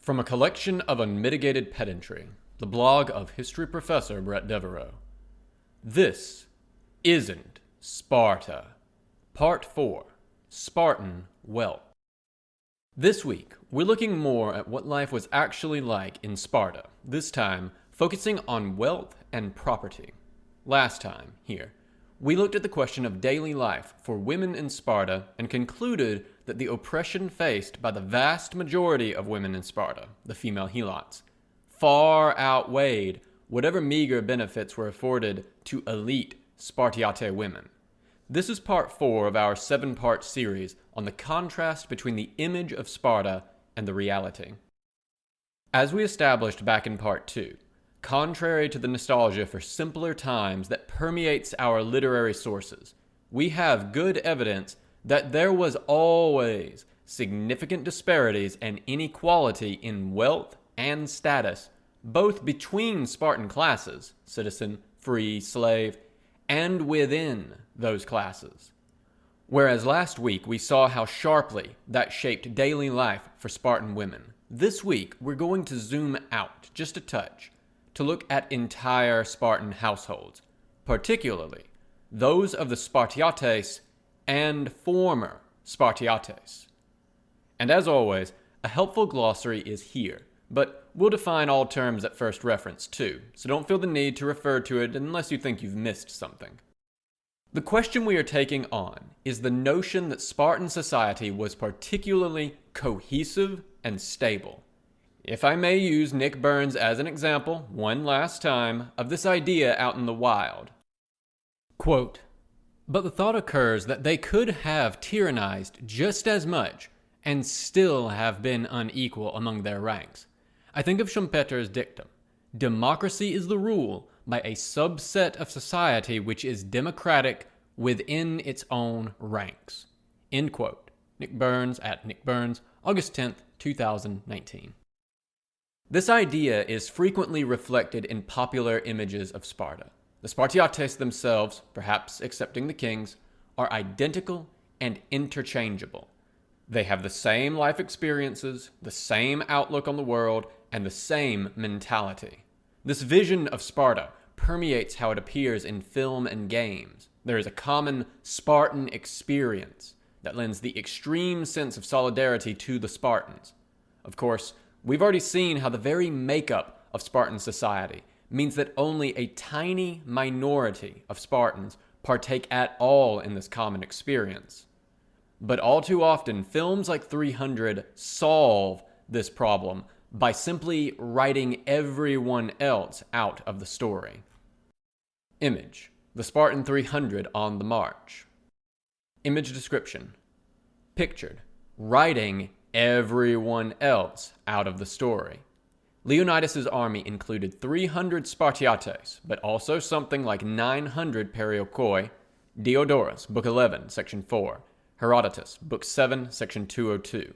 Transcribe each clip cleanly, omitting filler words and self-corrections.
From a collection of Unmitigated Pedantry, the blog of history professor Bret Devereaux. This isn't Sparta. Part 4, Spartan Wealth. This week, we're looking more at what life was actually like in Sparta, this time focusing on wealth and property. Last time, here, we looked at the question of daily life for women in Sparta and concluded that the oppression faced by the vast majority of women in Sparta, the female helots, far outweighed whatever meager benefits were afforded to elite Spartiate women. This is part 4 of our 7-part series on the contrast between the image of Sparta and the reality. As we established back in part 2, contrary to the nostalgia for simpler times that permeates our literary sources, we have good evidence that there was always significant disparities and inequality in wealth and status, both between Spartan classes, citizen, free, slave, and within those classes. Whereas last week we saw how sharply that shaped daily life for Spartan women, this week we're going to zoom out just a touch to look at entire Spartan households, particularly those of the Spartiates and former Spartiates. And as always, a helpful glossary is here, but we'll define all terms at first reference too, so don't feel the need to refer to it unless you think you've missed something. The question we are taking on is the notion that Spartan society was particularly cohesive and stable. If I may use Nick Burns as an example, one last time, of this idea out in the wild. Quote, "But the thought occurs that they could have tyrannized just as much and still have been unequal among their ranks. I think of Schumpeter's dictum, 'Democracy is the rule by a subset of society which is democratic within its own ranks.'" End quote. Nick Burns at Nick Burns, August 10th, 2019. This idea is frequently reflected in popular images of Sparta. The Spartiates themselves, perhaps excepting the kings, are identical and interchangeable. They have the same life experiences, the same outlook on the world, and the same mentality. This vision of Sparta permeates how it appears in film and games. There is a common Spartan experience that lends the extreme sense of solidarity to the Spartans. Of course, we've already seen how the very makeup of Spartan society means that only a tiny minority of Spartans partake at all in this common experience. But all too often, films like 300 solve this problem by simply writing everyone else out of the story. Image: the Spartan 300 on the march. Image description: pictured, writing everyone else out of the story. Leonidas's army included 300 Spartiates, but also something like 900 Perioikoi, Diodorus, Book 11, Section 4, Herodotus, Book 7, Section 202,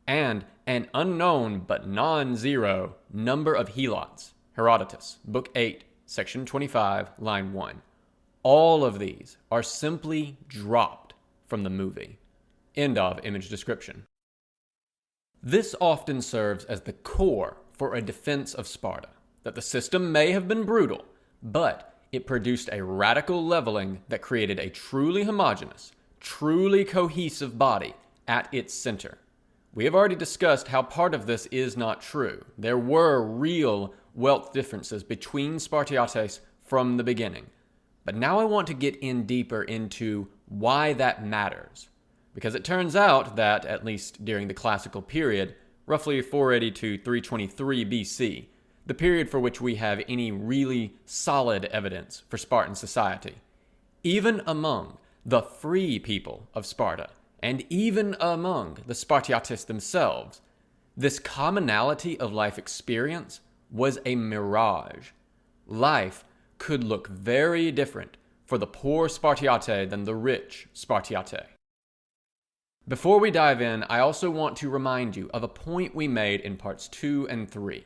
and an unknown but non-zero number of helots, Herodotus, Book 8, Section 25, Line 1. All of these are simply dropped from the movie. End of image description. This often serves as the core for a defense of Sparta, that the system may have been brutal, but it produced a radical leveling that created a truly homogeneous, truly cohesive body at its center. We have already discussed how part of this is not true. There were real wealth differences between Spartiates from the beginning. But now I want to get in deeper into why that matters. Because it turns out that, at least during the classical period, roughly 480 to 323 BC, the period for which we have any really solid evidence for Spartan society, even among the free people of Sparta, and even among the Spartiates themselves, this commonality of life experience was a mirage. Life could look very different for the poor Spartiate than the rich Spartiate. Before we dive in, I also want to remind you of a point we made in parts 2 and 3,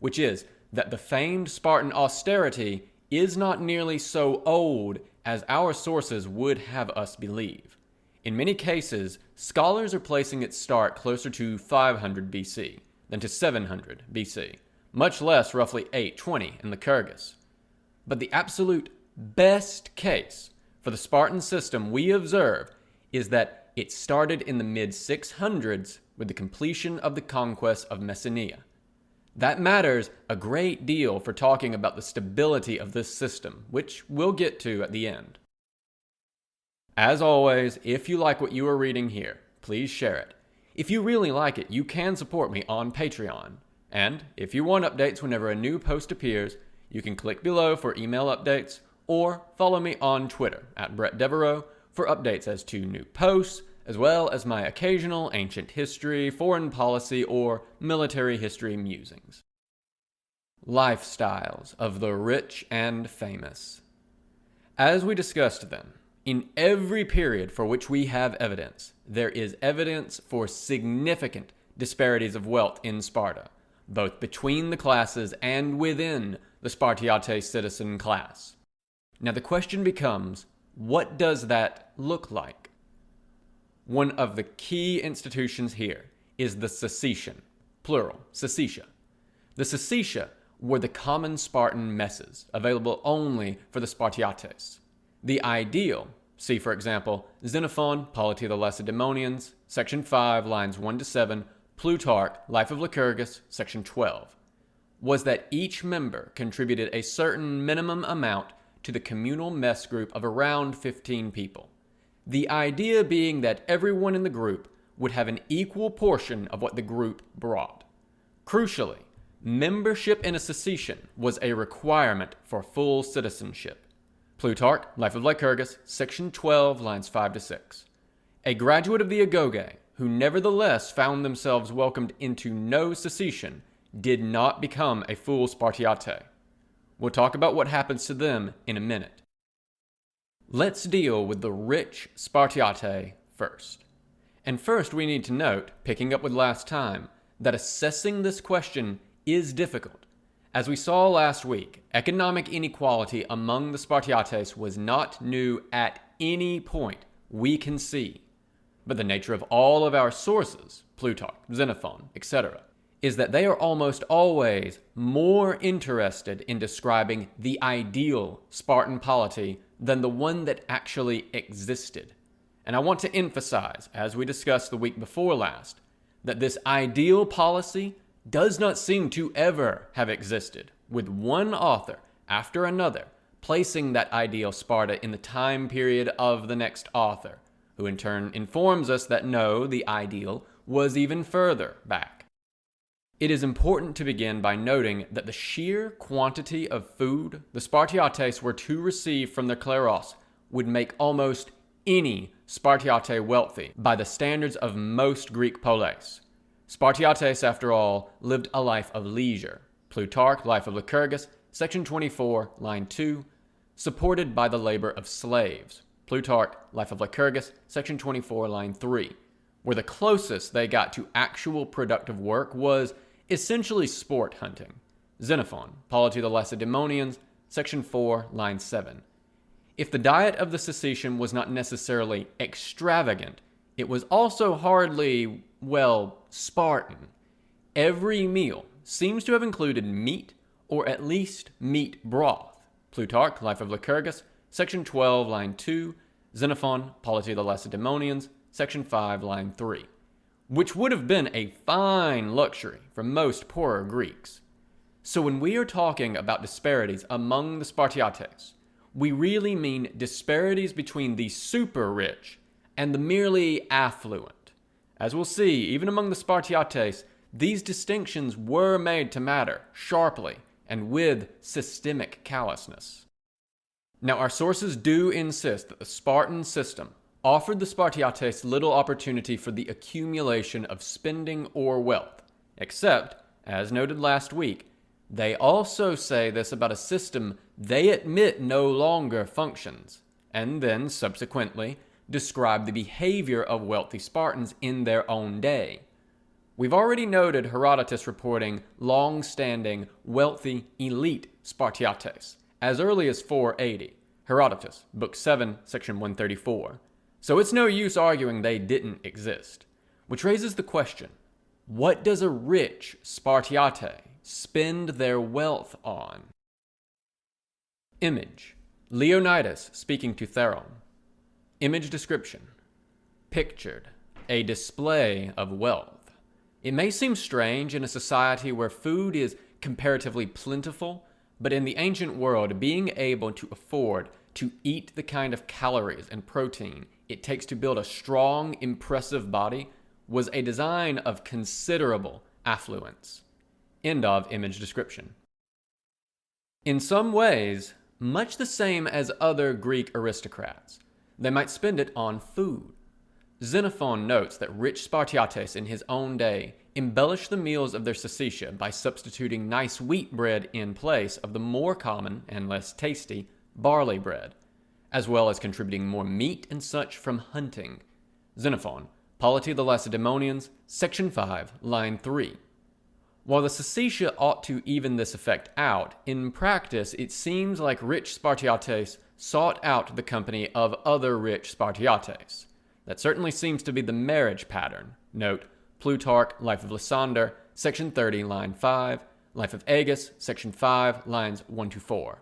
which is that the famed Spartan austerity is not nearly so old as our sources would have us believe. In many cases, scholars are placing its start closer to 500 BC, than to 700 BC, much less roughly 820 in Lycurgus. But the absolute best case for the Spartan system we observe is that it started in the mid-600s with the completion of the conquest of Messenia. That matters a great deal for talking about the stability of this system, which we'll get to at the end. As always, if you like what you are reading here, please share it. If you really like it, you can support me on Patreon. And if you want updates whenever a new post appears, you can click below for email updates or follow me on Twitter at Bret Devereaux for updates as to new posts, as well as my occasional ancient history, foreign policy, or military history musings. Lifestyles of the rich and famous. As we discussed then, in every period for which we have evidence, there is evidence for significant disparities of wealth in Sparta, both between the classes and within the Spartiate citizen class. Now the question becomes, what does that look like? One of the key institutions here is the Saecian, plural, Saecetia. The Saecetia were the common Spartan messes, available only for the Spartiates. The ideal, see for example, Xenophon, Polity of the Lacedaemonians, section 5, lines 1-7, Plutarch, Life of Lycurgus, section 12, was that each member contributed a certain minimum amount to the communal mess group of around 15 people. The idea being that everyone in the group would have an equal portion of what the group brought. Crucially, membership in a Saecian was a requirement for full citizenship. Plutarch, Life of Lycurgus, section 12, lines 5-6. A graduate of the Agoge, who nevertheless found themselves welcomed into no Saecian, did not become a full Spartiate. We'll talk about what happens to them in a minute. Let's deal with the rich Spartiate first. And first we need to note, picking up with last time, that assessing this question is difficult. As we saw last week, economic inequality among the Spartiates was not new at any point we can see. But the nature of all of our sources, Plutarch, Xenophon, etc., is that they are almost always more interested in describing the ideal Spartan polity than the one that actually existed. And I want to emphasize, as we discussed the week before last, that this ideal policy does not seem to ever have existed, with one author after another placing that ideal Sparta in the time period of the next author, who in turn informs us that no, the ideal was even further back. It is important to begin by noting that the sheer quantity of food the Spartiates were to receive from their kleros would make almost any Spartiate wealthy by the standards of most Greek polis. Spartiates, after all, lived a life of leisure. Plutarch, Life of Lycurgus, section 24, line 2, supported by the labor of slaves. Plutarch, Life of Lycurgus, section 24, line 3, where the closest they got to actual productive work was essentially sport hunting. Xenophon, Polity of the Lacedaemonians, section 4, line 7. If the diet of the Saecian was not necessarily extravagant, it was also hardly, well, Spartan. Every meal seems to have included meat, or at least meat broth. Plutarch, Life of Lycurgus, section 12, line 2, Xenophon, Polity of the Lacedaemonians, section 5, line 3, which would have been a fine luxury for most poorer Greeks. So when we are talking about disparities among the Spartiates, we really mean disparities between the super rich and the merely affluent. As we'll see, even among the Spartiates, these distinctions were made to matter sharply and with systemic callousness. Now, our sources do insist that the Spartan system offered the Spartiates little opportunity for the accumulation of spending or wealth, except, as noted last week, they also say this about a system they admit no longer functions, and then, subsequently, describe the behavior of wealthy Spartans in their own day. We've already noted Herodotus reporting long-standing, wealthy, elite Spartiates, as early as 480, Herodotus, Book 7, Section 134. So it's no use arguing they didn't exist. Which raises the question, What does a rich Spartiate spend their wealth on? Image: Leonidas speaking to Theron. Image description: pictured, a display of wealth. It may seem strange in a society where food is comparatively plentiful, but in the ancient world, being able to afford to eat the kind of calories and protein it takes to build a strong, impressive body was a design of considerable affluence. End of image description. In some ways, much the same as other Greek aristocrats, they might spend it on food. Xenophon notes that rich Spartiates in his own day embellished the meals of their Syssitia by substituting nice wheat bread in place of the more common and less tasty barley bread, as well as contributing more meat and such from hunting. Xenophon, Polity of the Lacedaemonians, section 5, line 3. While the Syssitia ought to even this effect out, in practice it seems like rich Spartiates sought out the company of other rich Spartiates. That certainly seems to be the marriage pattern. Note, Plutarch, Life of Lysander, section 30, line 5, Life of Agis, section 5, lines 1-4.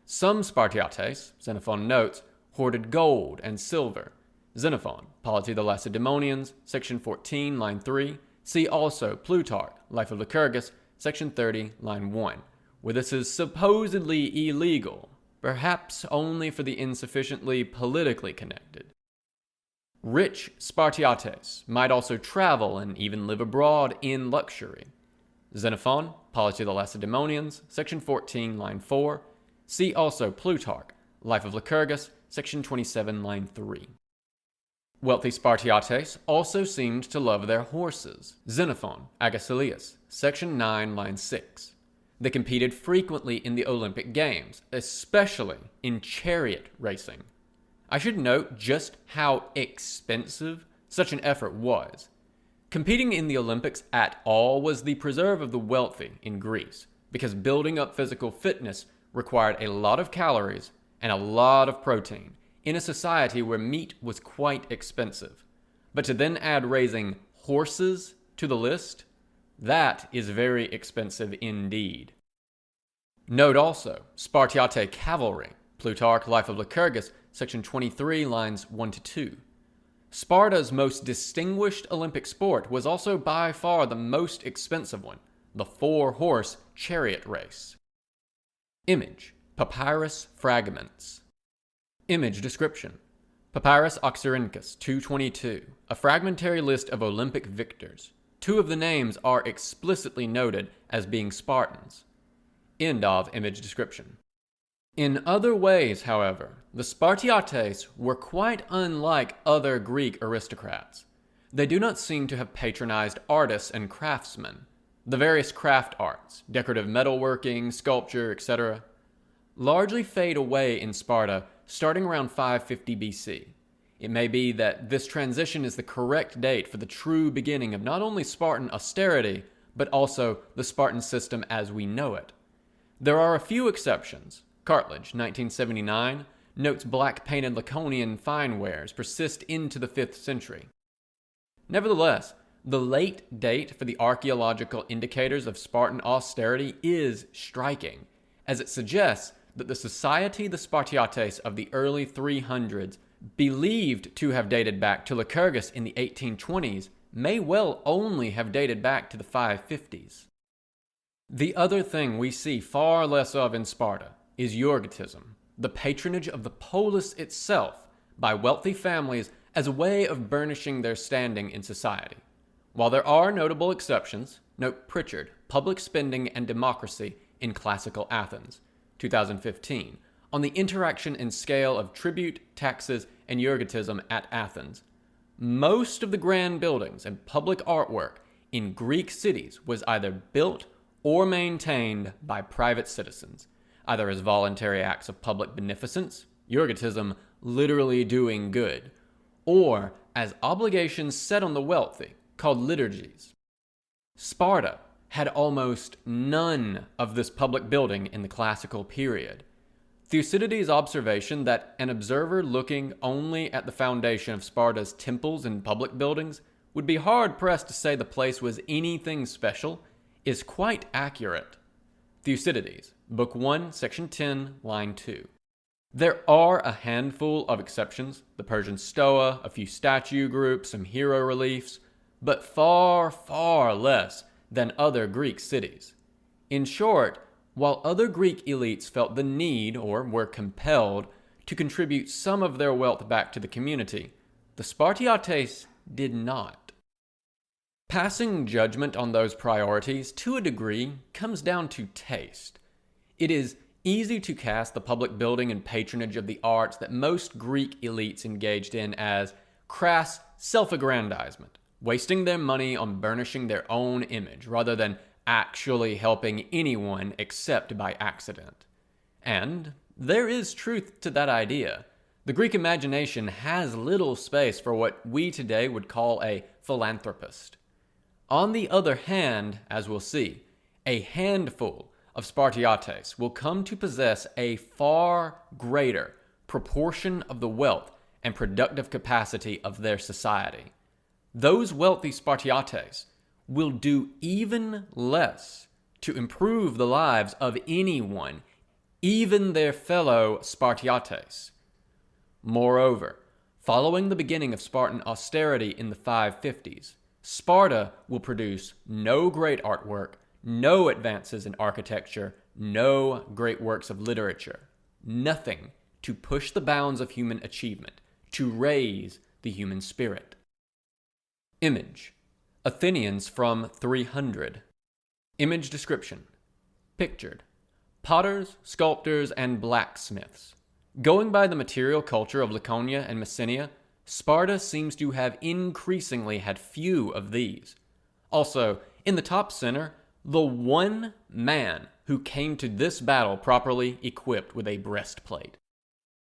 Some Spartiates, Xenophon notes, hoarded gold and silver. Xenophon, Polity of the Lacedaemonians, section 14, line 3. See also Plutarch, Life of Lycurgus, section 30, line 1, where this is supposedly illegal, perhaps only for the insufficiently politically connected. Rich Spartiates might also travel and even live abroad in luxury. Xenophon, Polity of the Lacedaemonians, section 14, line 4. See also Plutarch, Life of Lycurgus, section 27, line 3. Wealthy Spartiates also seemed to love their horses. Xenophon, Agesilaus, section 9, line 6. They competed frequently in the Olympic Games, especially in chariot racing. I should note just how expensive such an effort was. Competing in the Olympics at all was the preserve of the wealthy in Greece, because building up physical fitness required a lot of calories and a lot of protein in a society where meat was quite expensive. But to then add raising horses to the list, that is very expensive indeed. Note also Spartiate cavalry, Plutarch, Life of Lycurgus, section 23, lines 1-2. Sparta's most distinguished Olympic sport was also by far the most expensive one, the 4-horse chariot race. Image: papyrus fragments. Image description: Papyrus Oxyrhynchus 222, a fragmentary list of Olympic victors. 2 of the names are explicitly noted as being Spartans. End of image description. In other ways, however, the Spartiates were quite unlike other Greek aristocrats. They do not seem to have patronized artists and craftsmen. The various craft arts, decorative metalworking, sculpture, etc., largely fade away in Sparta starting around 550 BC. It may be that this transition is the correct date for the true beginning of not only Spartan austerity, but also the Spartan system as we know it. There are a few exceptions. Cartledge, 1979, notes black-painted Laconian fine wares persist into the 5th century. Nevertheless, the late date for the archaeological indicators of Spartan austerity is striking, as it suggests that the society the Spartiates of the early 300s believed to have dated back to Lycurgus in the 1820s may well only have dated back to the 550s. The other thing we see far less of in Sparta is Yorgotism, the patronage of the polis itself by wealthy families as a way of burnishing their standing in society. While there are notable exceptions, note Pritchard, Public Spending and Democracy in Classical Athens, 2015, on the interaction and scale of tribute, taxes, and Yorgotism at Athens. Most of the grand buildings and public artwork in Greek cities was either built or maintained by private citizens, either as voluntary acts of public beneficence, Yorgotism literally doing good, or as obligations set on the wealthy, called liturgies. Sparta had almost none of this public building in the classical period. Thucydides' observation that an observer looking only at the foundation of Sparta's temples and public buildings would be hard-pressed to say the place was anything special, is quite accurate. Thucydides, Book 1, Section 10, Line 2. There are a handful of exceptions, the Persian Stoa, a few statue groups, some hero reliefs, but far, far less than other Greek cities. In short, while other Greek elites felt the need, or were compelled, to contribute some of their wealth back to the community, the Spartiates did not. Passing judgment on those priorities, to a degree, comes down to taste. It is easy to cast the public building and patronage of the arts that most Greek elites engaged in as crass self-aggrandizement, wasting their money on burnishing their own image rather than actually helping anyone except by accident. And there is truth to that idea. The Greek imagination has little space for what we today would call a philanthropist. On the other hand, as we'll see, a handful of Spartiates will come to possess a far greater proportion of the wealth and productive capacity of their society. Those wealthy Spartiates will do even less to improve the lives of anyone, even their fellow Spartiates. Moreover, following the beginning of Spartan austerity in the 550s, Sparta will produce no great artwork, no advances in architecture, no great works of literature, nothing to push the bounds of human achievement, to raise the human spirit. Image: Athenians from 300. Image description: pictured, potters, sculptors, and blacksmiths. Going by the material culture of Laconia and Messenia, Sparta seems to have increasingly had few of these. Also, in the top center, the one man who came to this battle properly equipped with a breastplate.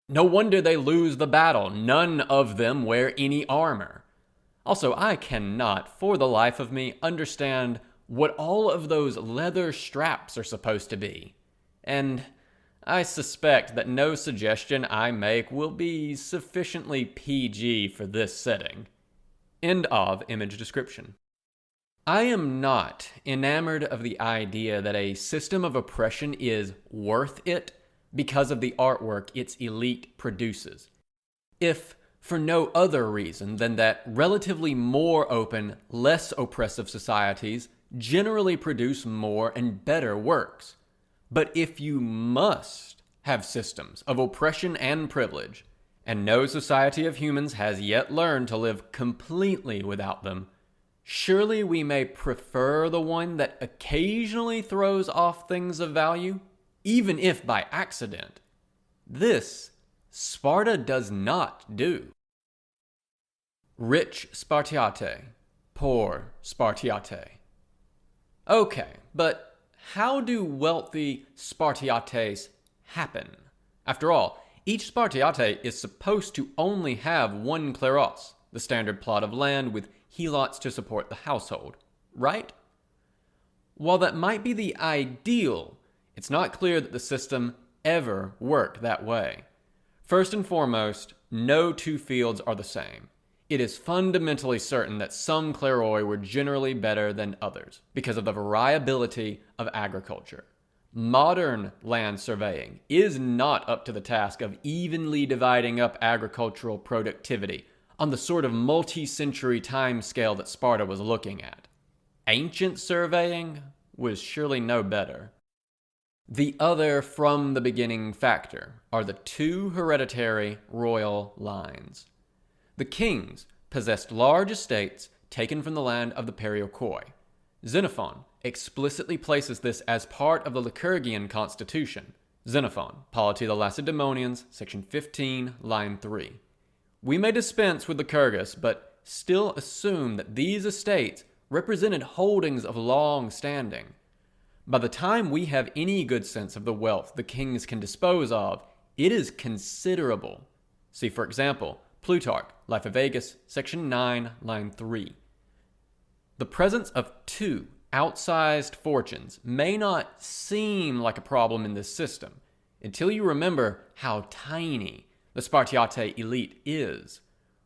No wonder they lose the battle. None of them wear any armor. Also, I cannot, for the life of me, understand what all of those leather straps are supposed to be. And I suspect that no suggestion I make will be sufficiently PG for this setting. End of image description. I am not enamored of the idea that a system of oppression is worth it because of the artwork its elite produces, if for no other reason than that relatively more open, less oppressive societies generally produce more and better works. But if you must have systems of oppression and privilege, and no society of humans has yet learned to live completely without them, surely we may prefer the one that occasionally throws off things of value, even if by accident. This Sparta does not do. Rich Spartiate, poor Spartiate. Okay, but how do wealthy Spartiates happen? After all, each Spartiate is supposed to only have one kleros, the standard plot of land with helots to support the household, right? While that might be the ideal, it's not clear that the system ever worked that way. First and foremost, no two fields are the same. It is fundamentally certain that some kleroi were generally better than others because of the variability of agriculture. Modern land surveying is not up to the task of evenly dividing up agricultural productivity on the sort of multi-century time scale that Sparta was looking at. Ancient surveying was surely no better. The other from the beginning factor are the two hereditary royal lines. The kings possessed large estates taken from the land of the Perioikoi. Xenophon explicitly places this as part of the Lycurgian constitution. Xenophon, Polity of the Lacedaemonians, section 15, line 3. We may dispense with Lycurgus, but still assume that these estates represented holdings of long standing. By the time we have any good sense of the wealth the kings can dispose of, it is considerable. See, for example, Plutarch, Life of Vegas, section 9, line 3. The presence of two outsized fortunes may not seem like a problem in this system until you remember how tiny the Spartiate elite is.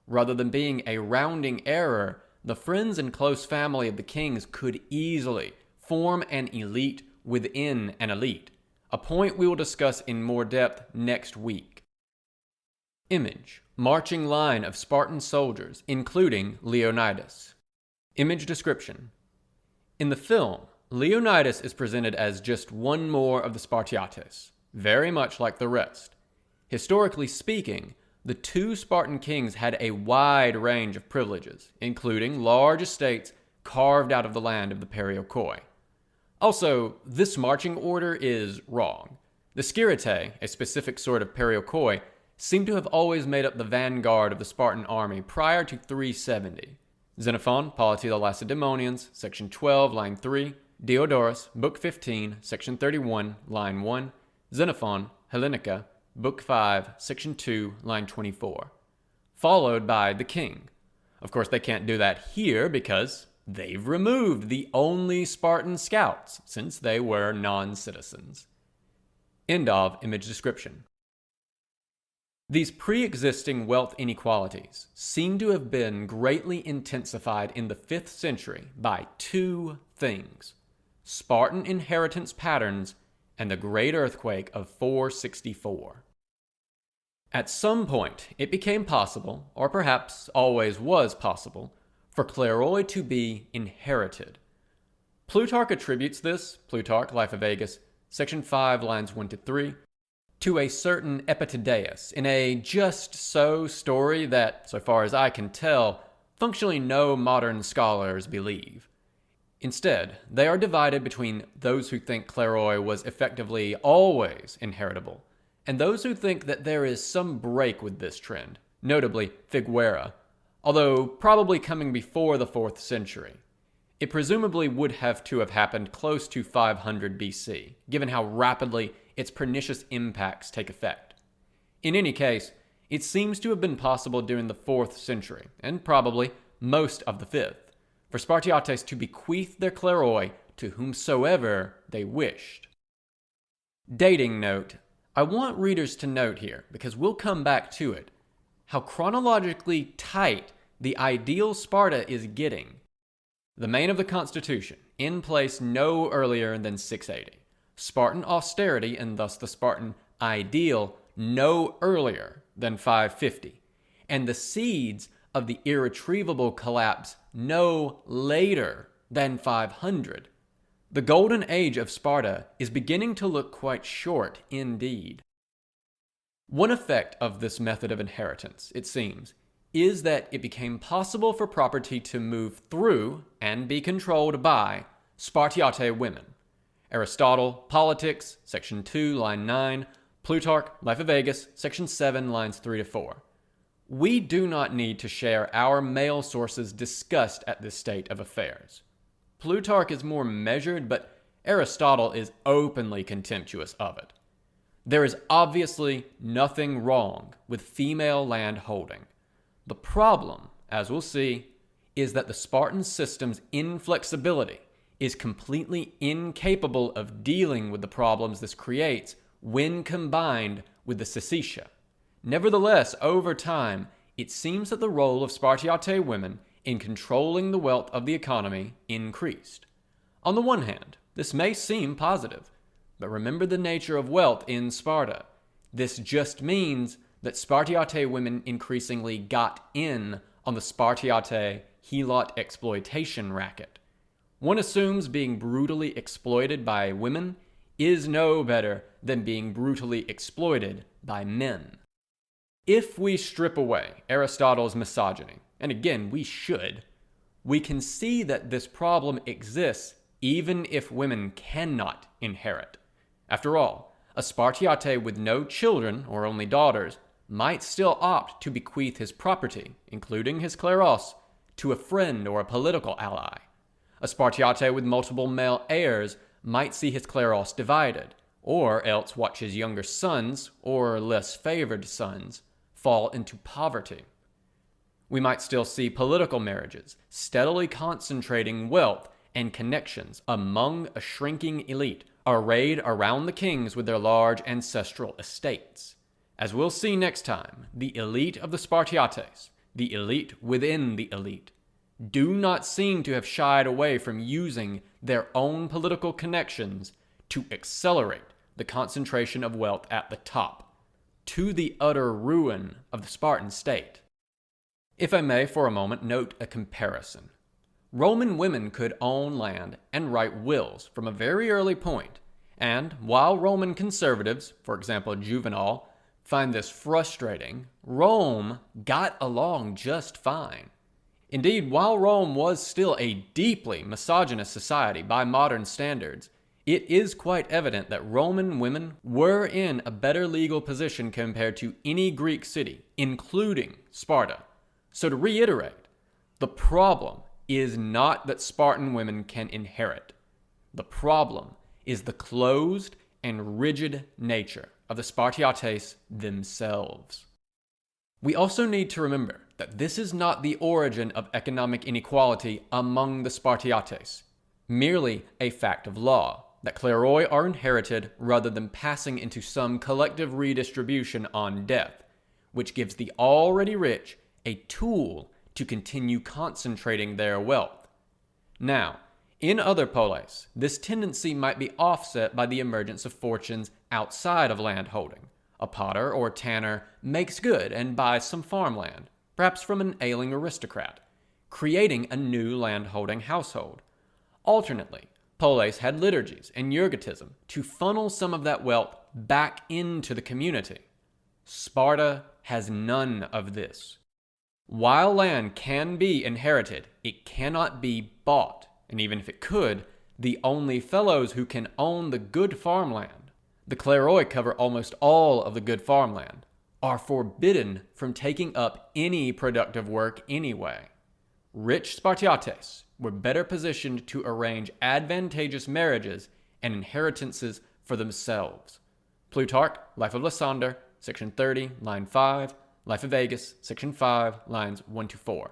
Rather than being a rounding error, the friends and close family of the kings could easily form an elite within an elite, a point we will discuss in more depth next week. Image: marching line of Spartan soldiers, including Leonidas. Image description: in the film, Leonidas is presented as just one more of the Spartiates, very much like the rest. Historically speaking, the two Spartan kings had a wide range of privileges, including large estates carved out of the land of the Perioikoi. Also, this marching order is wrong. The Spartiates, a specific sort of Perioikoi, seem to have always made up the vanguard of the Spartan army prior to 370. Xenophon, Polity of the Lacedaemonians, section 12, line 3, Diodorus, book 15, section 31, line 1, Xenophon, Hellenica, book 5, section 2, line 24, followed by the king. Of course, they can't do that here because they've removed the only Spartan scouts since they were non-citizens. End of image description. These pre-existing wealth inequalities seem to have been greatly intensified in the 5th century by two things: Spartan inheritance patterns and the Great Earthquake of 464. At some point, it became possible, or perhaps always was possible, for kleroi to be inherited. Plutarch attributes this, Plutarch, Life of Agis, section 5, lines 1 to 3, to a certain Epitideus in a just-so story that, so far as I can tell, functionally no modern scholars believe. Instead, they are divided between those who think kleroi was effectively always inheritable, and those who think that there is some break with this trend, notably Figuera, although probably coming before the 4th century. It presumably would have to have happened close to 500 BC, given how rapidly its pernicious impacts take effect. In any case, it seems to have been possible during the 4th century, and probably most of the 5th, for Spartiates to bequeath their kleroi to whomsoever they wished. Dating note: I want readers to note here, because we'll come back to it, how chronologically tight the ideal Sparta is getting. The main of the Constitution, in place no earlier than 680. Spartan austerity, and thus the Spartan ideal, no earlier than 550. And the seeds of the irretrievable collapse no later than 500. The golden age of Sparta is beginning to look quite short indeed. One effect of this method of inheritance, it seems, is that it became possible for property to move through and be controlled by Spartiate women. Aristotle, Politics, section 2, line 9, Plutarch, Life of Agis, section 7, lines 3 to 4. We do not need to share our male sources' disgust at this state of affairs. Plutarch is more measured, but Aristotle is openly contemptuous of it. There is obviously nothing wrong with female land holding. The problem, as we'll see, is that the Spartan system's inflexibility is completely incapable of dealing with the problems this creates when combined with the syestia. Nevertheless, over time, it seems that the role of Spartiate women in controlling the wealth of the economy increased. On the one hand, this may seem positive, but remember the nature of wealth in Sparta. This just means that Spartiate women increasingly got in on the Spartiate helot exploitation racket. One assumes being brutally exploited by women is no better than being brutally exploited by men. If we strip away Aristotle's misogyny, and again we should, we can see that this problem exists even if women cannot inherit. After all, a Spartiate with no children or only daughters might still opt to bequeath his property, including his kleros, to a friend or a political ally. A Spartiate with multiple male heirs might see his kleros divided, or else watch his younger sons, or less favored sons, fall into poverty. We might still see political marriages steadily concentrating wealth and connections among a shrinking elite arrayed around the kings with their large ancestral estates. As we'll see next time, the elite of the Spartiates, the elite within the elite, do not seem to have shied away from using their own political connections to accelerate the concentration of wealth at the top, to the utter ruin of the Spartan state. If I may for a moment note a comparison. Roman women could own land and write wills from a very early point, and while Roman conservatives, for example Juvenal, find this frustrating, Rome got along just fine. Indeed, while Rome was still a deeply misogynist society by modern standards, it is quite evident that Roman women were in a better legal position compared to any Greek city, including Sparta. So to reiterate, the problem is not that Spartan women can inherit. The problem is the closed and rigid nature of the Spartiates themselves. We also need to remember that this is not the origin of economic inequality among the Spartiates, merely a fact of law, that kleroi are inherited rather than passing into some collective redistribution on death, which gives the already rich a tool to continue concentrating their wealth. Now, in other polis, this tendency might be offset by the emergence of fortunes outside of landholding. A potter or tanner makes good and buys some farmland, perhaps from an ailing aristocrat, creating a new landholding household. Alternately, polis had liturgies and urgatism to funnel some of that wealth back into the community. Sparta has none of this. While land can be inherited, it cannot be bought, and even if it could, the only fellows who can own the good farmland, the kleroi cover almost all of the good farmland, are forbidden from taking up any productive work anyway. Rich Spartiates were better positioned to arrange advantageous marriages and inheritances for themselves. Plutarch, Life of Lysander, section 30, line 5, Life of Agis, section 5, lines 1-4.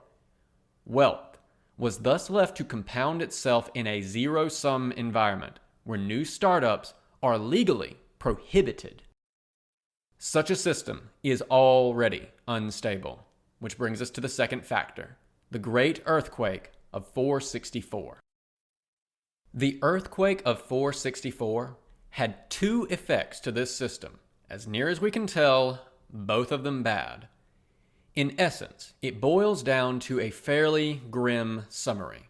Wealth was thus left to compound itself in a zero-sum environment where new startups are legally prohibited. Such a system is already unstable, which brings us to the second factor, the Great Earthquake of 464. The earthquake of 464 had two effects to this system. As near as we can tell, both of them bad. In essence, it boils down to a fairly grim summary.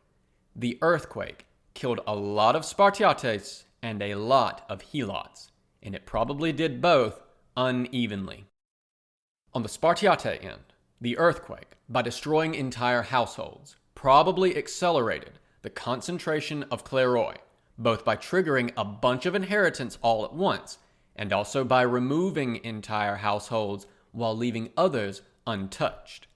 The earthquake killed a lot of Spartiates and a lot of helots, and it probably did both unevenly. On the Spartiate end, the earthquake, by destroying entire households, probably accelerated the concentration of kleroi, both by triggering a bunch of inheritance all at once, and also by removing entire households while leaving others untouched.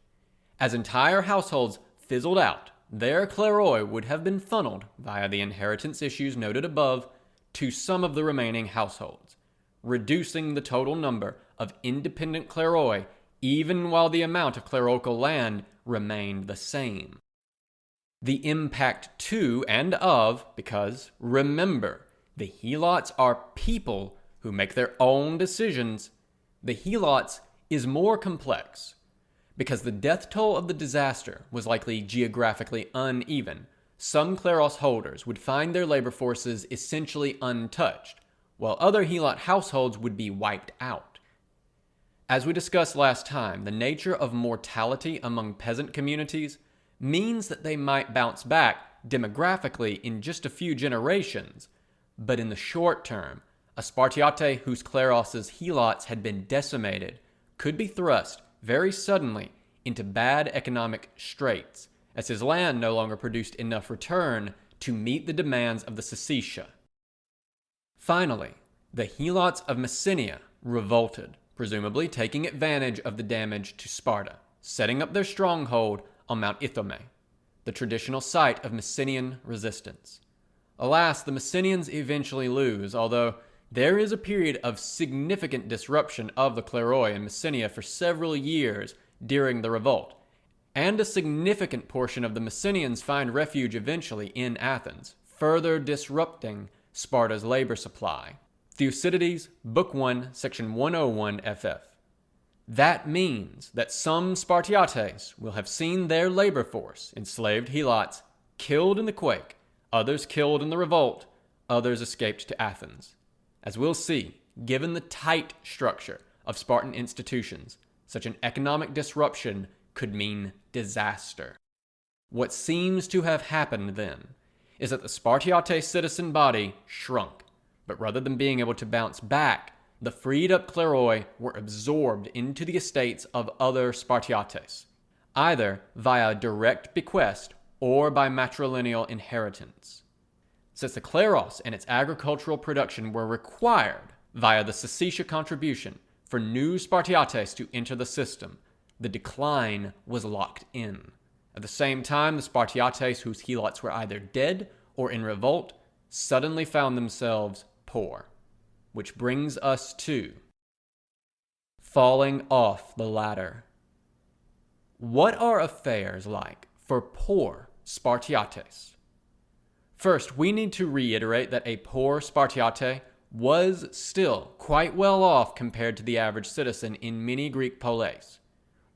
As entire households fizzled out, their kleroi would have been funneled via the inheritance issues noted above to some of the remaining households, reducing the total number of independent kleroi even while the amount of clerical land remained the same. The impact to and of, because remember, the helots are people who make their own decisions. The helots is more complex, because the death toll of the disaster was likely geographically uneven. Some kleros holders would find their labor forces essentially untouched, while other helot households would be wiped out. As we discussed last time, the nature of mortality among peasant communities means that they might bounce back demographically in just a few generations, but in the short term, a Spartiate whose kleros' helots had been decimated could be thrust very suddenly into bad economic straits, as his land no longer produced enough return to meet the demands of the Syssitia. Finally, the helots of Messenia revolted, presumably taking advantage of the damage to Sparta, setting up their stronghold on Mount Ithome, the traditional site of Messenian resistance. Alas, the Messenians eventually lose, although there is a period of significant disruption of the kleroi in Messenia for several years during the revolt, and a significant portion of the Messenians find refuge eventually in Athens, further disrupting Sparta's labor supply. Thucydides, Book 1, Section 101 FF. That means that some Spartiates will have seen their labor force, enslaved helots, killed in the quake, others killed in the revolt, others escaped to Athens. As we'll see, given the tight structure of Spartan institutions, such an economic disruption could mean disaster. What seems to have happened then is that the Spartiate citizen body shrunk, but rather than being able to bounce back, the freed up kleroi were absorbed into the estates of other Spartiates, either via direct bequest or by matrilineal inheritance. Since the kleros and its agricultural production were required via the Sacetia contribution for new Spartiates to enter the system, the decline was locked in. At the same time, the Spartiates whose helots were either dead or in revolt suddenly found themselves poor. Which brings us to falling off the ladder. What are affairs like for poor Spartiates? First, we need to reiterate that a poor Spartiate was still quite well off compared to the average citizen in many Greek polis.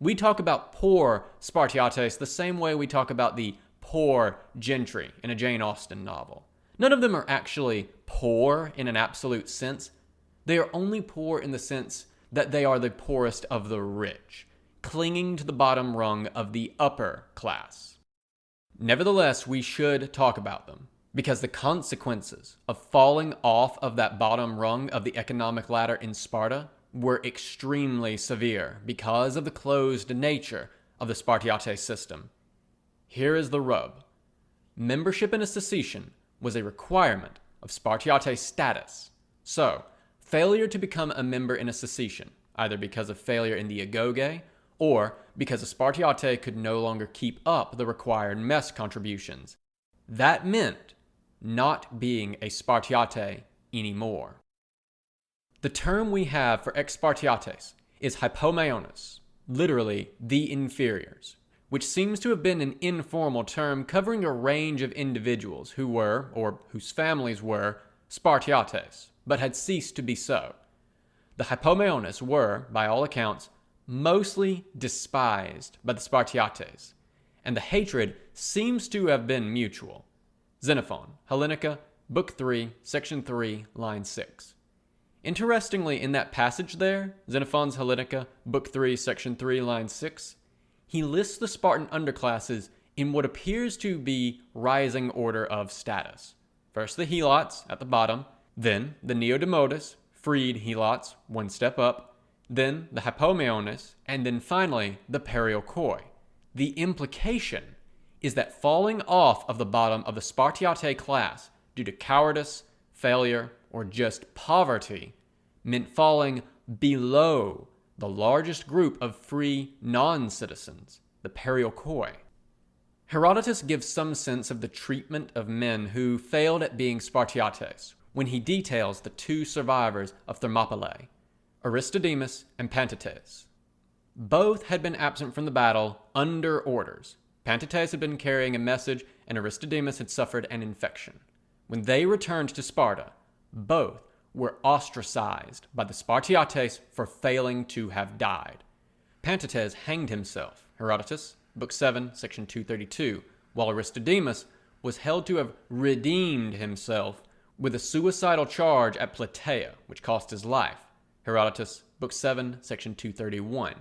We talk about poor Spartiates the same way we talk about the poor gentry in a Jane Austen novel. None of them are actually poor in an absolute sense. They are only poor in the sense that they are the poorest of the rich, clinging to the bottom rung of the upper class. Nevertheless, we should talk about them, because the consequences of falling off of that bottom rung of the economic ladder in Sparta were extremely severe because of the closed nature of the Spartiate system. Here is the rub. Membership in a Sacetion was a requirement of Spartiate status. So, failure to become a member in a Sacetion, either because of failure in the agoge or because a Spartiate could no longer keep up the required mess contributions, that meant not being a Spartiate anymore. The term we have for ex-Spartiates is hypomeones, literally the inferiors, which seems to have been an informal term covering a range of individuals who were, or whose families were, Spartiates, but had ceased to be so. The hypomeones were, by all accounts, mostly despised by the Spartiates, and the hatred seems to have been mutual. Xenophon, Hellenica, Book 3, Section 3, Line 6. Interestingly, in that passage there, Xenophon's Hellenica, Book 3, Section 3, Line 6, he lists the Spartan underclasses in what appears to be rising order of status. First the helots at the bottom, then the neodemotes, freed helots, one step up, then the hypomeones, and then finally the perioikoi. The implication is that falling off of the bottom of the Spartiate class due to cowardice, failure, or just poverty meant falling below the largest group of free non-citizens, the perioikoi. Herodotus gives some sense of the treatment of men who failed at being Spartiates when he details the two survivors of Thermopylae, Aristodemus and Pantates. Both had been absent from the battle under orders. Pantates had been carrying a message and Aristodemus had suffered an infection. When they returned to Sparta, both were ostracized by the Spartiates for failing to have died. Pantates hanged himself, Herodotus, Book 7, Section 232, while Aristodemus was held to have redeemed himself with a suicidal charge at Plataea, which cost his life, Herodotus, Book 7, Section 231.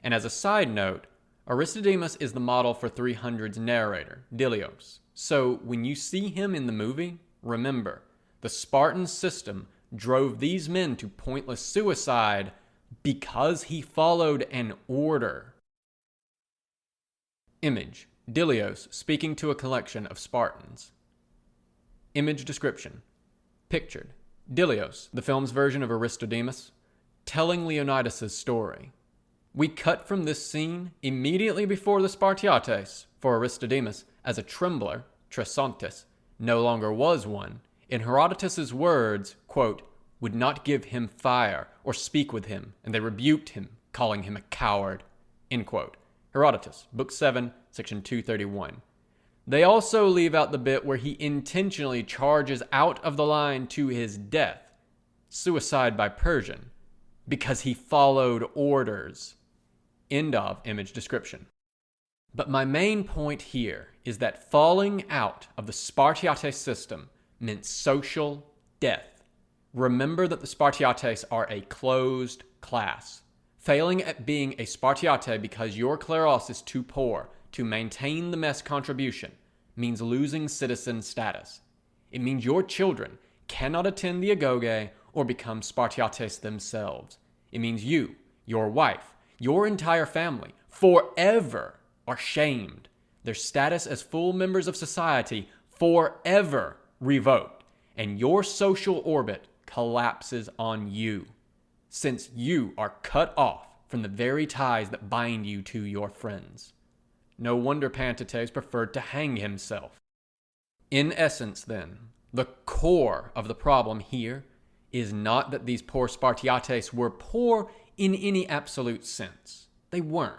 And as a side note, Aristodemus is the model for 300's narrator, Dilios. So when you see him in the movie, remember, the Spartan system drove these men to pointless suicide because he followed an order. Image: Dilios speaking to a collection of Spartans. Image description: Pictured: Dilios, the film's version of Aristodemus, telling Leonidas' story. We cut from this scene immediately before the Spartiates, for Aristodemus, as a trembler, Tresontes, no longer was one. In Herodotus' words, quote, would not give him fire or speak with him, and they rebuked him, calling him a coward, end quote. Herodotus, Book 7, Section 231. They also leave out the bit where he intentionally charges out of the line to his death, suicide by Persian. because he followed orders. End of image description. But my main point here is that falling out of the Spartiate system meant social death. Remember that the Spartiates are a closed class. Failing at being a Spartiate because your kleros is too poor to maintain the mess contribution means losing citizen status. It means your children cannot attend the agoge or become Spartiates themselves. It means you, your wife, your entire family forever are shamed, their status as full members of society forever revoked, and your social orbit collapses on you, since you are cut off from the very ties that bind you to your friends. No wonder Pantates preferred to hang himself. In essence, then, the core of the problem here is not that these poor Spartiates were poor in any absolute sense. They weren't.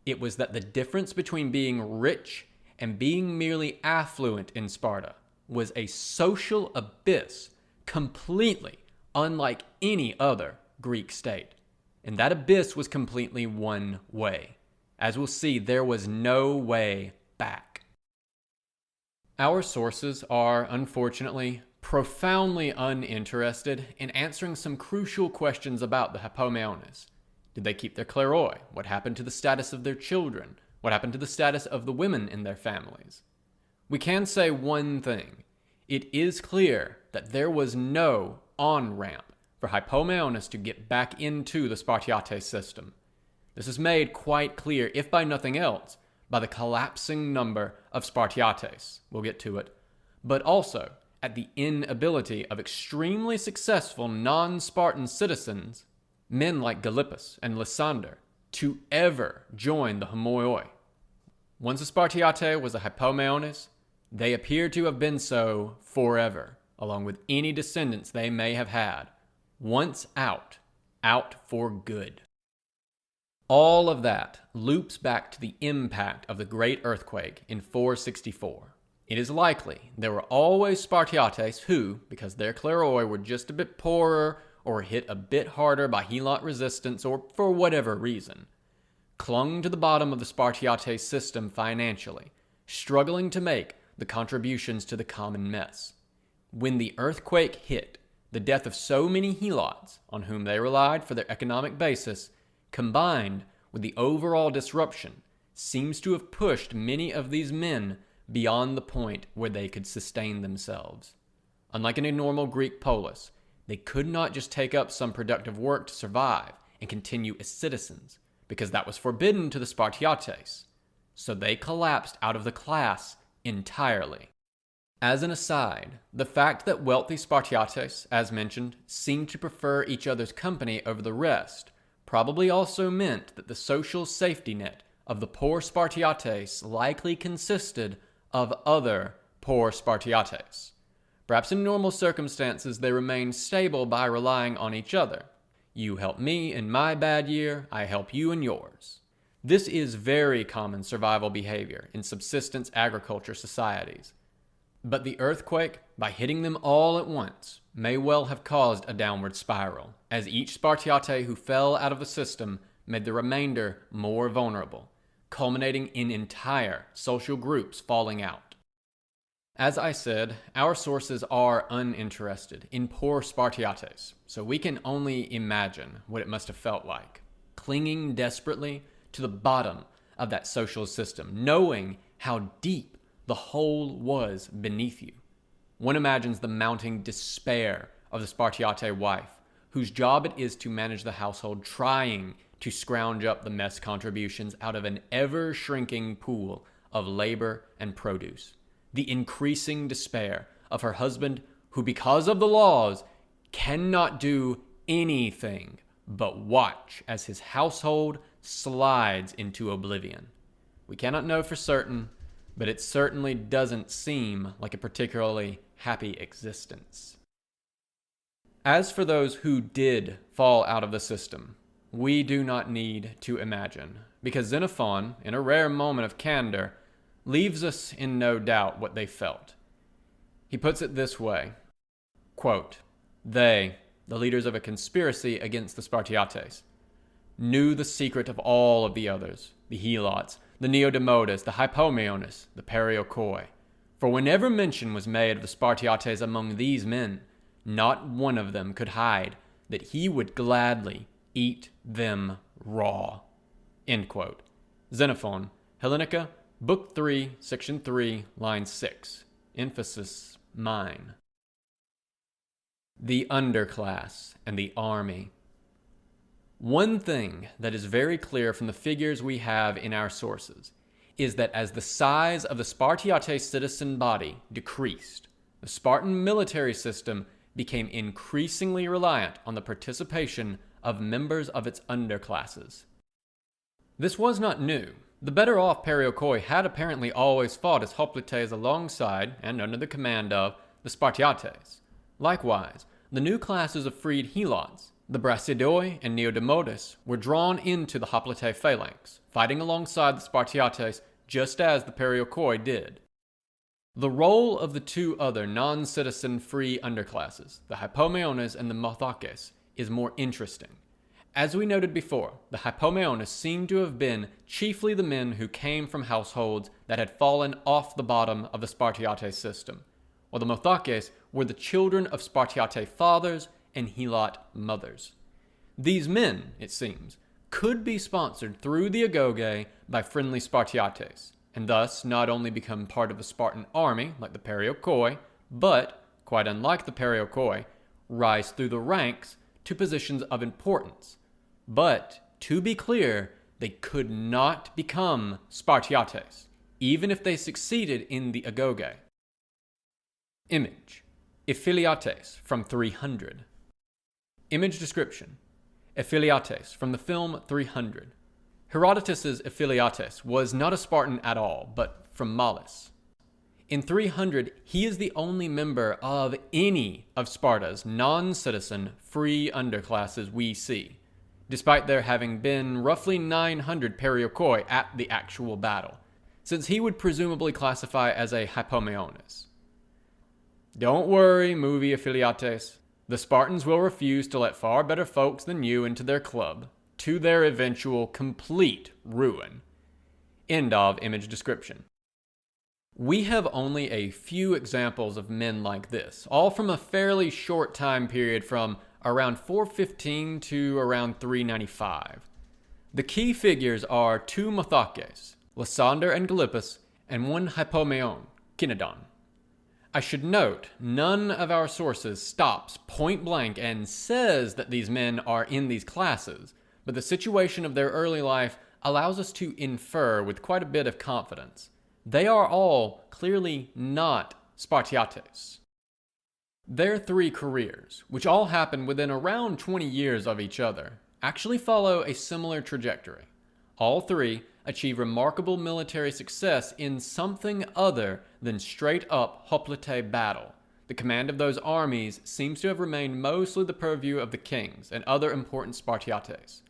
It was that the difference between being rich and being merely affluent in Sparta was a social abyss completely unlike any other Greek state. And that abyss was completely one way. As we'll see, there was no way back. Our sources are, unfortunately, profoundly uninterested in answering some crucial questions about the hypomeones. Did they keep their kleroi? What happened to the status of their children? What happened to the status of the women in their families? We can say one thing. It is clear that there was no on-ramp for hypomeones to get back into the Spartiate system. This is made quite clear, if by nothing else, by the collapsing number of Spartiates. We'll get to it. But also at the inability of extremely successful non-Spartan citizens, men like Gylippus and Lysander, to ever join the homoioi. Once a Spartiate was a hypomeones, they appear to have been so forever, along with any descendants they may have had. Once out for good. All of that loops back to the impact of the great earthquake in 464. It is likely there were always Spartiates who, because their kleroi were just a bit poorer or hit a bit harder by helot resistance or for whatever reason, clung to the bottom of the Spartiate system financially, struggling to make the contributions to the common mess. When the earthquake hit, the death of so many helots on whom they relied for their economic basis, combined with the overall disruption, seems to have pushed many of these men beyond the point where they could sustain themselves. Unlike in a normal Greek polis, they could not just take up some productive work to survive and continue as citizens, because that was forbidden to the Spartiates. So they collapsed out of the class entirely. As an aside, the fact that wealthy Spartiates, as mentioned, seemed to prefer each other's company over the rest probably also meant that the social safety net of the poor Spartiates likely consisted of other poor Spartiates. Perhaps in normal circumstances they remained stable by relying on each other. You help me in my bad year, I help you in yours. This is very common survival behavior in subsistence agriculture societies. But the earthquake, by hitting them all at once, may well have caused a downward spiral, as each Spartiate who fell out of the system made the remainder more vulnerable, culminating in entire social groups falling out. As I said, our sources are uninterested in poor Spartiates, so we can only imagine what it must have felt like, clinging desperately to the bottom of that social system, knowing how deep the hole was beneath you. One imagines the mounting despair of the Spartiate wife, whose job it is to manage the household, trying to scrounge up the mess contributions out of an ever-shrinking pool of labor and produce. The increasing despair of her husband, who because of the laws cannot do anything but watch as his household slides into oblivion. We cannot know for certain, but it certainly doesn't seem like a particularly happy existence. As for those who did fall out of the system, we do not need to imagine, because Xenophon, in a rare moment of candor, leaves us in no doubt what they felt. He puts it this way, quote, "They, the leaders of a conspiracy against the Spartiates, knew the secret of all of the others, the Helots, the Neodemotes, the Hypomeones, the Perioikoi. For whenever mention was made of the Spartiates among these men, not one of them could hide that he would gladly eat them raw. End quote. Xenophon, Hellenica, Book 3, Section 3, Line 6. Emphasis, mine. The underclass and the army. One thing that is very clear from the figures we have in our sources is that as the size of the Spartiate citizen body decreased, the Spartan military system became increasingly reliant on the participation of members of its underclasses. This was not new. The better-off Perioikoi had apparently always fought as hoplites alongside and under the command of the Spartiates. Likewise, the new classes of freed Helots, the Brasidae and Neodemotes, were drawn into the hoplite phalanx, fighting alongside the Spartiates just as the Perioikoi did. The role of the two other non-citizen free underclasses, the Hypomeones and the Mothakes, is more interesting. As we noted before, the Hypomeones seem to have been chiefly the men who came from households that had fallen off the bottom of the Spartiate system, while the Mothakes were the children of Spartiate fathers and Helot mothers. These men, it seems, could be sponsored through the Agoge by friendly Spartiates, and thus not only become part of the Spartan army like the Perioikoi, but, quite unlike the Perioikoi, rise through the ranks to positions of importance. But, to be clear, they could not become Spartiates, even if they succeeded in the Agoge. Image: Ephialiates from 300. Image description: Ephialiates from the film 300. Herodotus's Ephialiates was not a Spartan at all, but from Malis. In 300, he is the only member of any of Sparta's non-citizen free underclasses we see, despite there having been roughly 900 Perioikoi at the actual battle, since he would presumably classify as a Hypomeones. Don't worry, movie Ephialiates. The Spartans will refuse to let far better folks than you into their club, to their eventual complete ruin. End of image description. We have only a few examples of men like this, all from a fairly short time period from around 415 to around 395. The key figures are two Mothakes, Lysander and Gylippus, and one Hypomeon, Kinedon. I should note, none of our sources stops point blank and says that these men are in these classes, but the situation of their early life allows us to infer with quite a bit of confidence. They are all clearly not Spartiates. Their three careers, which all happen within around 20 years of each other, actually follow a similar trajectory. All three achieve remarkable military success in something other than straight-up hoplite battle. The command of those armies seems to have remained mostly the purview of the kings and other important Spartiates.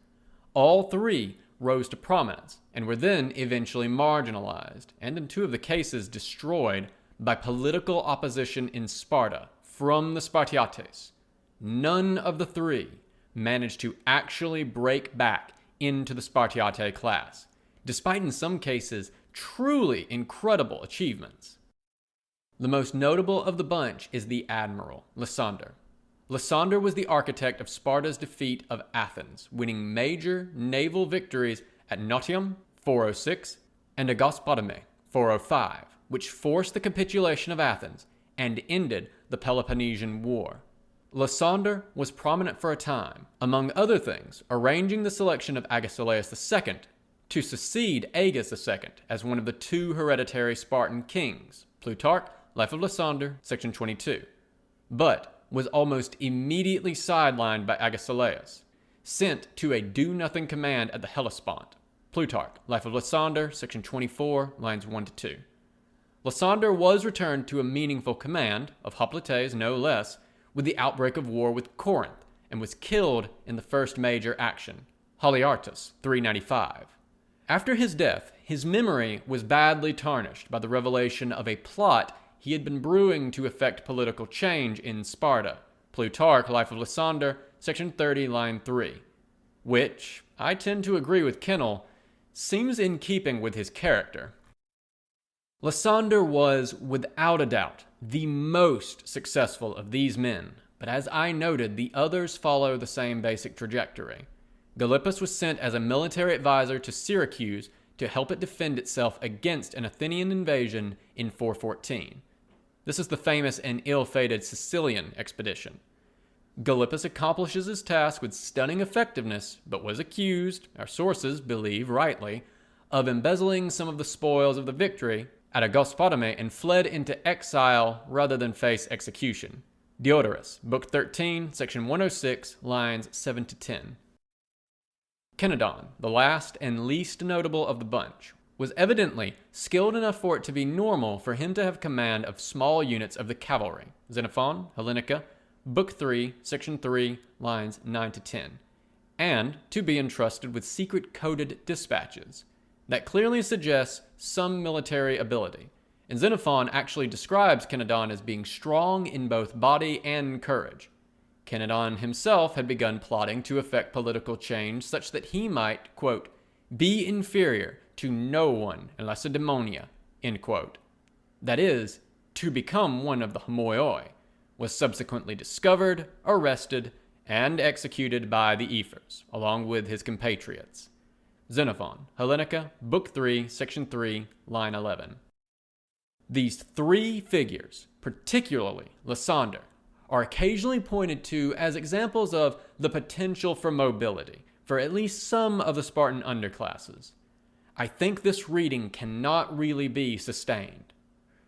All three rose to prominence and were then eventually marginalized, and in two of the cases destroyed, by political opposition in Sparta from the Spartiates. None of the three managed to actually break back into the Spartiate class, despite in some cases truly incredible achievements. The most notable of the bunch is the admiral, Lysander. Lysander was the architect of Sparta's defeat of Athens, winning major naval victories at Notium, 406, and Agaspotame, 405, which forced the capitulation of Athens and ended the Peloponnesian War. Lysander was prominent for a time, among other things, arranging the selection of Agesilaus II to succeed Agis II as one of the two hereditary Spartan kings, Plutarch, Life of Lysander, section 22, but was almost immediately sidelined by Agesilaus, sent to a do-nothing command at the Hellespont, Plutarch, Life of Lysander, section 24, lines 1-2. Lysander was returned to a meaningful command, of hoplites no less, with the outbreak of war with Corinth, and was killed in the first major action, Haliartus, 395. After his death, his memory was badly tarnished by the revelation of a plot he had been brewing to effect political change in Sparta, Plutarch, Life of Lysander, section 30, line 3, which, I tend to agree with Kennel, seems in keeping with his character. Lysander was, without a doubt, the most successful of these men, but as I noted, the others follow the same basic trajectory. Gylippus was sent as a military advisor to Syracuse to help it defend itself against an Athenian invasion in 414. This is the famous and ill-fated Sicilian expedition. Gylippus accomplishes his task with stunning effectiveness, but was accused, our sources believe rightly, of embezzling some of the spoils of the victory at Agospotame and fled into exile rather than face execution. Diodorus, Book 13, section 106, lines 7 to 10. Cenedon, the last and least notable of the bunch, was evidently skilled enough for it to be normal for him to have command of small units of the cavalry. Xenophon, Hellenica, Book 3, section 3, lines 9 to 10, and to be entrusted with secret coded dispatches. That clearly suggests some military ability, and Xenophon actually describes Cenedon as being strong in both body and courage. Cenedon himself had begun plotting to effect political change such that he might, quote, be inferior to no one in Lacedaemonia, end quote. That is, to become one of the homoioi, was subsequently discovered, arrested, and executed by the ephors, along with his compatriots. Xenophon, Hellenica, Book 3, section 3, line 11. These three figures, particularly Lysander, are occasionally pointed to as examples of the potential for mobility for at least some of the Spartan underclasses. I think this reading cannot really be sustained.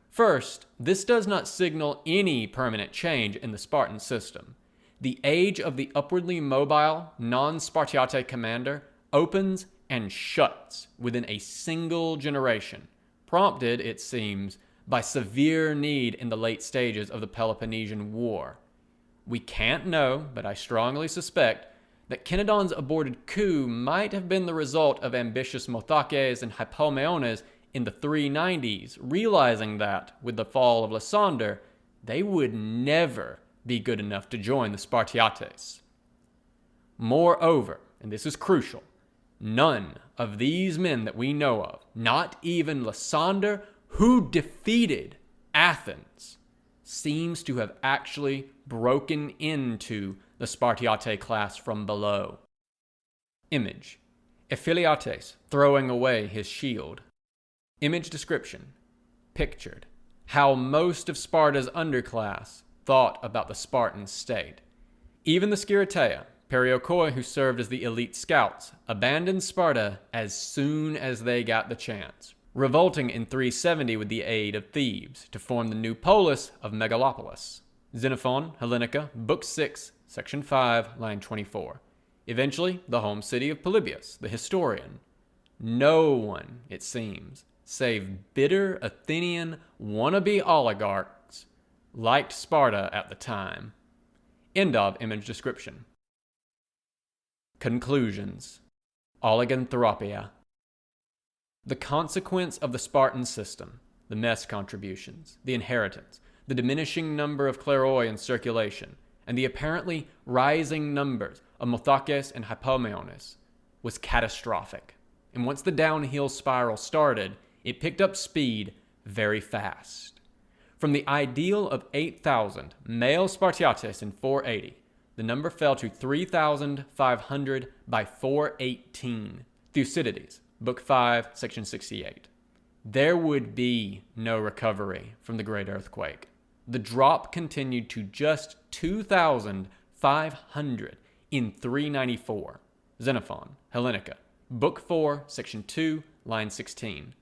First, this does not signal any permanent change in the Spartan system. The age of the upwardly mobile, non-Spartiate commander opens and shuts within a single generation, prompted, it seems, by severe need in the late stages of the Peloponnesian War. We can't know, but I strongly suspect that Cenedon's aborted coup might have been the result of ambitious Mothakes and Hypomeones in the 390s, realizing that, with the fall of Lysander, they would never be good enough to join the Spartiates. Moreover, and this is crucial, none of these men that we know of, not even Lysander, who defeated Athens, seems to have actually broken into the Spartiate class from below. Image: Ephialiates throwing away his shield. Image description: pictured how most of Sparta's underclass thought about the Spartan state. Even the Sciritea, Perioikoi, who served as the elite scouts, abandoned Sparta as soon as they got the chance, revolting in 370 with the aid of Thebes to form the new polis of Megalopolis. Xenophon, Hellenica, Book 6, section 5, line 24. Eventually, the home city of Polybius, the historian. No one, it seems, save bitter Athenian wannabe oligarchs, liked Sparta at the time. End of image description. Conclusions. Oliganthropia. The consequence of the Spartan system, the mess contributions, the inheritance, the diminishing number of kleroi in circulation, and the apparently rising numbers of Mothakes and Hypomeones, was catastrophic. And once the downhill spiral started, it picked up speed very fast. From the ideal of 8,000 male Spartiates in 480, the number fell to 3,500 by 418. Thucydides, Book 5, section 68. There would be no recovery from the Great Earthquake. The drop continued to just 2,500 in 394. Xenophon, Hellenica, Book 4, section 2, line 16.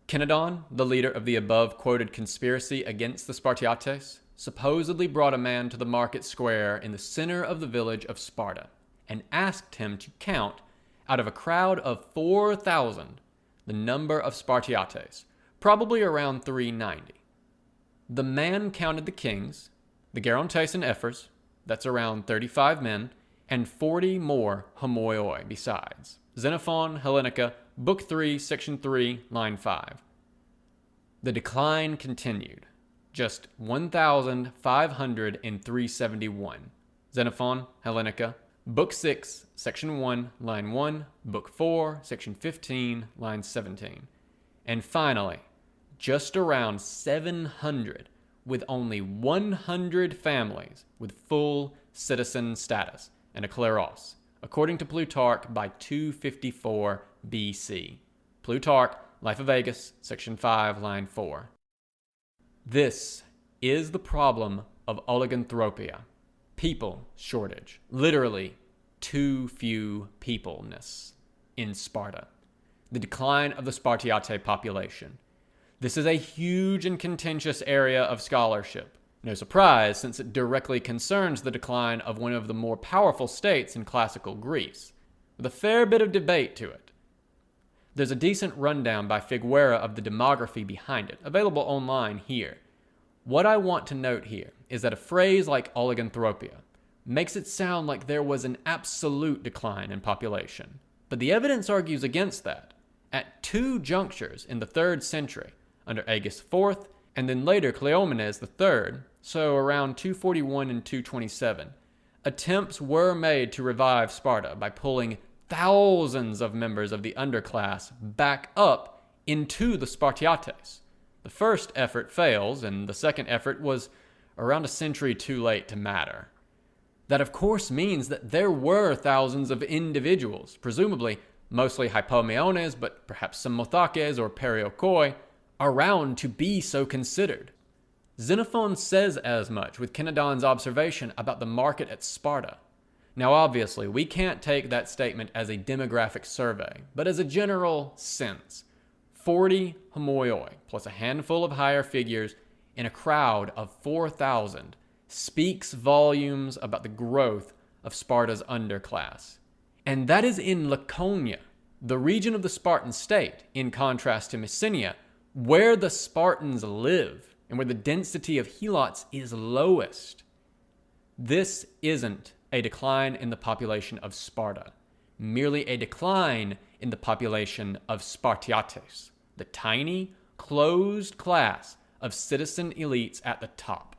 Cenedon, the leader of the above-quoted conspiracy against the Spartiates, supposedly brought a man to the market square in the center of the village of Sparta and asked him to count, out of a crowd of 4,000, the number of Spartiates, probably around 390. The man counted the kings, the Gerontes and Ephors, that's around 35 men, and 40 more homoioi besides. Xenophon, Hellenica, Book 3, section 3, line 5. The decline continued. just 1,571. Xenophon Hellenica, Book 6, Section 1, Line 1, Book 4, Section 15, Line 17. And finally, just around 700, with only 100 families with full citizen status and a kleros, according to Plutarch by 254 BC. Plutarch, Life of Agis, Section 5, Line 4. This is the problem of oliganthropia, people shortage, literally too few peopleness in Sparta. The decline of the Spartiate population. This is a huge and contentious area of scholarship. No surprise, since it directly concerns the decline of one of the more powerful states in classical Greece, with a fair bit of debate to it. There's a decent rundown by Figuera of the demography behind it, available online here. What I want to note here is that a phrase like oliganthropia makes it sound like there was an absolute decline in population. But the evidence argues against that. At two junctures in the 3rd century, under Agis IV and then later Cleomenes III, so around 241 and 227, attempts were made to revive Sparta by pulling thousands of members of the underclass back up into the Spartiates. The first effort fails, and the second effort was around a century too late to matter. That of course means that there were thousands of individuals, presumably mostly hypomeones, but perhaps some mothakes or periokoi, around to be so considered. Xenophon says as much with Kenedon's observation about the market at Sparta. Now obviously, we can't take that statement as a demographic survey, but as a general sense. 40 homoioi, plus a handful of higher figures, in a crowd of 4,000, speaks volumes about the growth of Sparta's underclass. And that is in Laconia, the region of the Spartan state, in contrast to Messenia, where the Spartans live and where the density of helots is lowest. This isn't a decline in the population of Sparta, merely a decline in the population of Spartiates, the tiny, closed class of citizen elites at the top.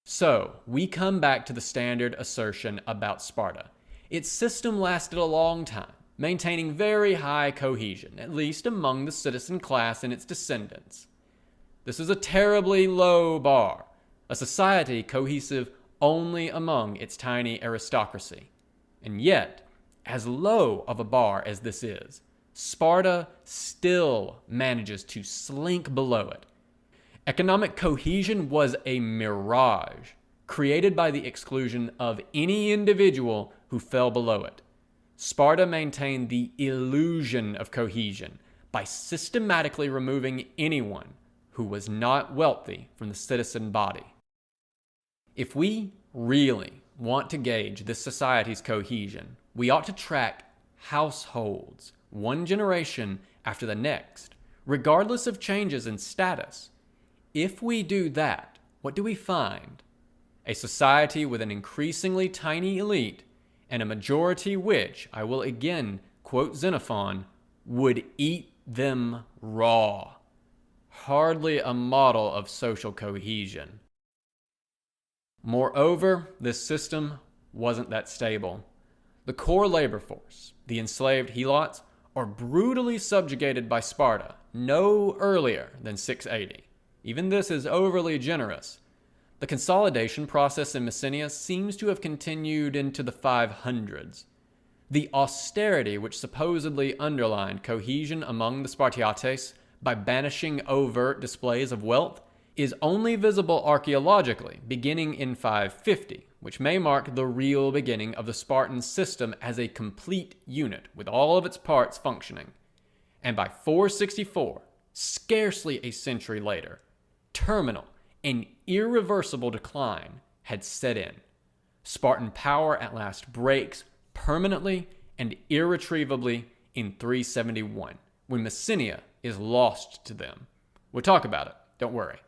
So, we come back to the standard assertion about Sparta. Its system lasted a long time, maintaining very high cohesion, at least among the citizen class and its descendants. This is a terribly low bar, a society cohesive only among its tiny aristocracy. And yet, as low of a bar as this is, Sparta still manages to slink below it. Economic cohesion was a mirage, created by the exclusion of any individual who fell below it. Sparta maintained the illusion of cohesion by systematically removing anyone who was not wealthy from the citizen body. If we really want to gauge this society's cohesion, we ought to track households, one generation after the next, regardless of changes in status. If we do that, what do we find? A society with an increasingly tiny elite and a majority which, I will again quote Xenophon, would eat them raw. Hardly a model of social cohesion. Moreover, this system wasn't that stable. The core labor force, the enslaved helots, are brutally subjugated by Sparta no earlier than 680. Even this is overly generous. The consolidation process in Messenia seems to have continued into the 500s. The austerity which supposedly underlined cohesion among the Spartiates by banishing overt displays of wealth is only visible archaeologically beginning in 550, which may mark the real beginning of the Spartan system as a complete unit with all of its parts functioning. And by 464, scarcely a century later, terminal and irreversible decline had set in. Spartan power at last breaks permanently and irretrievably in 371, when Messenia is lost to them. We'll talk about it, don't worry.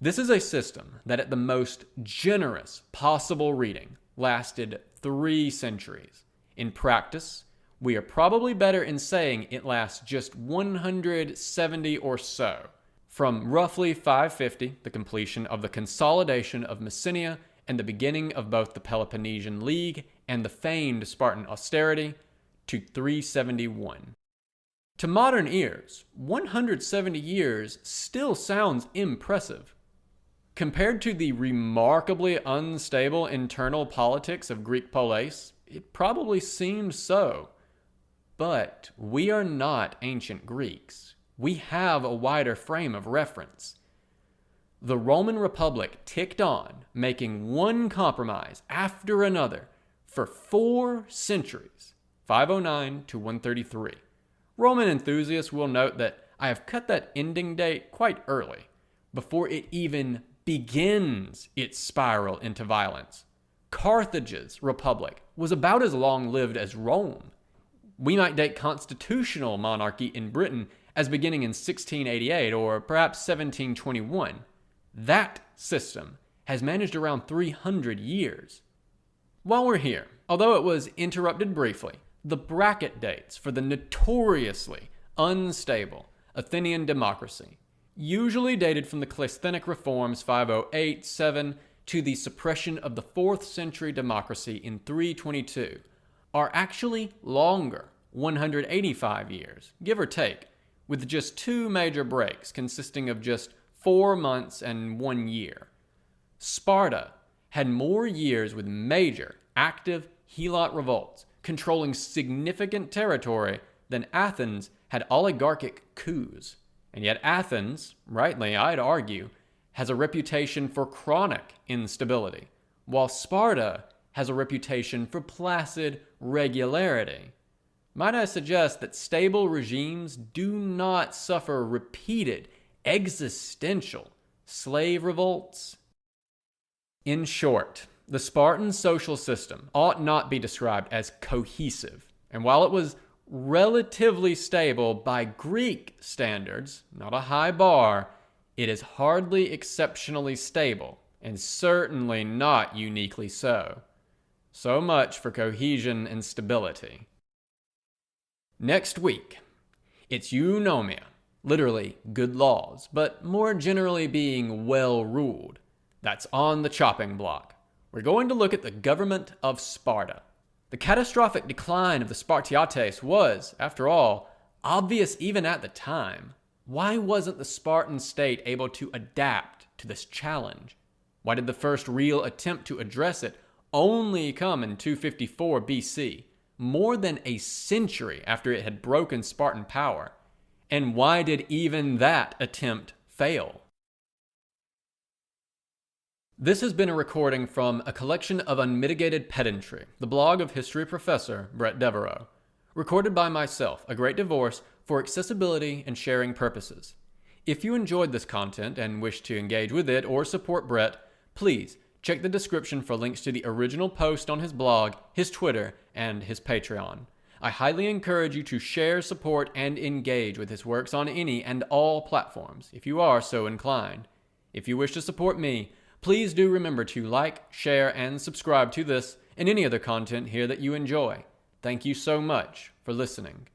This is a system that at the most generous possible reading lasted 3 centuries. In practice, we are probably better in saying it lasts just 170 or so, From roughly 550, the completion of the consolidation of Messenia and the beginning of both the Peloponnesian League and the feigned Spartan austerity, to 371. To modern ears, 170 years still sounds impressive. Compared to the remarkably unstable internal politics of Greek polis, it probably seems so. But we are not ancient Greeks. We have a wider frame of reference. The Roman Republic ticked on, making one compromise after another for 4 centuries, 509 to 133. Roman enthusiasts will note that I have cut that ending date quite early, before it even begins its spiral into violence. Carthage's republic was about as long-lived as Rome. We might date constitutional monarchy in Britain as beginning in 1688 or perhaps 1721. That system has managed around 300 years. While we're here, although it was interrupted briefly, the bracket dates for the notoriously unstable Athenian democracy, usually dated from the Cleisthenic reforms 508-7 to the suppression of the 4th century democracy in 322, are actually longer, 185 years, give or take, with just 2 major breaks consisting of just 4 months and 1 year. Sparta had more years with major, active helot revolts, controlling significant territory than Athens had oligarchic coups. And yet Athens, rightly I'd argue, has a reputation for chronic instability, while Sparta has a reputation for placid regularity. Might I suggest that stable regimes do not suffer repeated existential slave revolts? In short, the Spartan social system ought not be described as cohesive, and while it was relatively stable by Greek standards, not a high bar, it is hardly exceptionally stable, and certainly not uniquely so. So much for cohesion and stability. Next week, it's eunomia, literally good laws, but more generally being well ruled. That's on the chopping block. We're going to look at the government of Sparta. The catastrophic decline of the Spartiates was, after all, obvious even at the time. Why wasn't the Spartan state able to adapt to this challenge? Why did the first real attempt to address it only come in 254 BC, more than a century after it had broken Spartan power? And why did even that attempt fail? This has been a recording from a collection of Unmitigated Pedantry, the blog of history professor Bret Devereaux, recorded by myself, a great divorce, for accessibility and sharing purposes. If you enjoyed this content and wish to engage with it or support Bret, please check the description for links to the original post on his blog, his Twitter, and his Patreon. I highly encourage you to share, support, and engage with his works on any and all platforms, if you are so inclined. If you wish to support me, please do remember to like, share, and subscribe to this and any other content here that you enjoy. Thank you so much for listening.